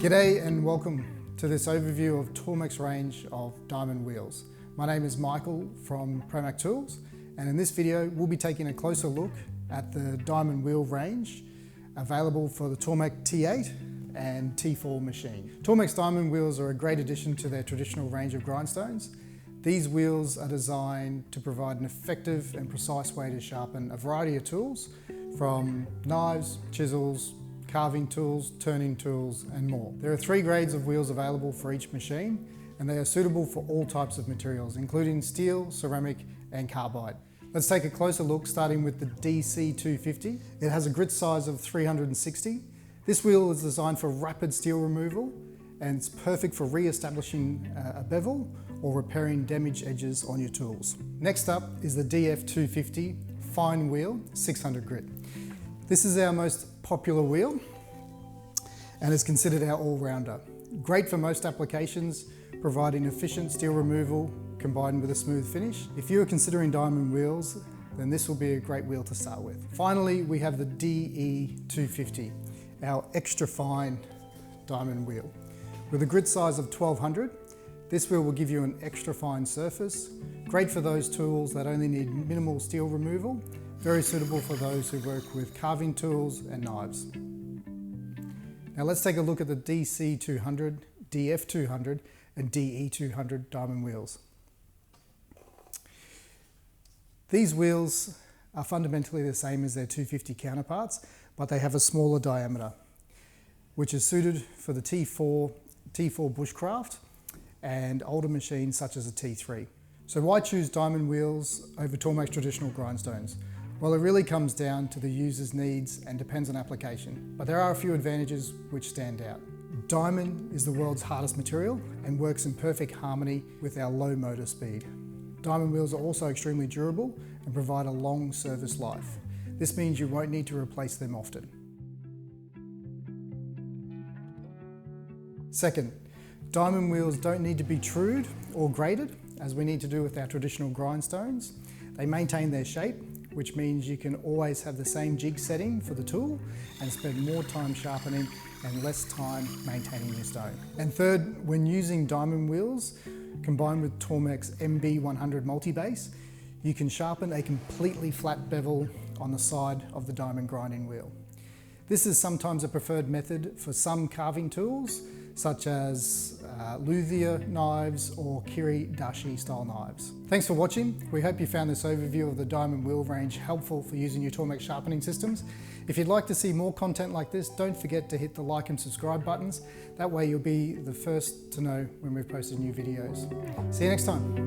G'day and welcome to this overview of Tormek's range of diamond wheels. My name is Michael from Promac Tools, and in this video we'll be taking a closer look at the diamond wheel range available for the Tormek T8 and T4 machine. Tormek's diamond wheels are a great addition to their traditional range of grindstones. These wheels are designed to provide an effective and precise way to sharpen a variety of tools, from knives, chisels, carving tools, turning tools, and more. There are 3 grades of wheels available for each machine, and they are suitable for all types of materials, including steel, ceramic, and carbide. Let's take a closer look, starting with the DC250. It has a grit size of 360. This wheel is designed for rapid steel removal, and it's perfect for re-establishing a bevel or repairing damaged edges on your tools. Next up is the DF250 fine wheel, 600 grit. This is our most popular wheel and is considered our all-rounder. Great for most applications, providing efficient steel removal combined with a smooth finish. If you are considering diamond wheels, then this will be a great wheel to start with. Finally, we have the DE250, our extra fine diamond wheel. With a grit size of 1200, this wheel will give you an extra fine surface, great for those tools that only need minimal steel removal, very suitable for those who work with carving tools and knives. Now let's take a look at the DC200, DF200 and DE200 diamond wheels. These wheels are fundamentally the same as their 250 counterparts, but they have a smaller diameter, which is suited for the T4 bushcraft and older machines such as a T3. So why choose diamond wheels over Tormek's traditional grindstones? Well, it really comes down to the user's needs and depends on application, but there are a few advantages which stand out. Diamond is the world's hardest material and works in perfect harmony with our low motor speed. Diamond wheels are also extremely durable and provide a long service life. This means you won't need to replace them often. Second, diamond wheels don't need to be trued or graded, as we need to do with our traditional grindstones. They maintain their shape, which means you can always have the same jig setting for the tool and spend more time sharpening and less time maintaining your stone. And third, when using diamond wheels, combined with Tormek's MB100 multi-base, you can sharpen a completely flat bevel on the side of the diamond grinding wheel. This is sometimes a preferred method for some carving tools, such as luthier knives or kiri-dashi style knives. Thanks for watching. We hope you found this overview of the diamond wheel range helpful for using your Tormek sharpening systems. If you'd like to see more content like this, don't forget to hit the like and subscribe buttons. That way you'll be the first to know when we've posted new videos. See you next time.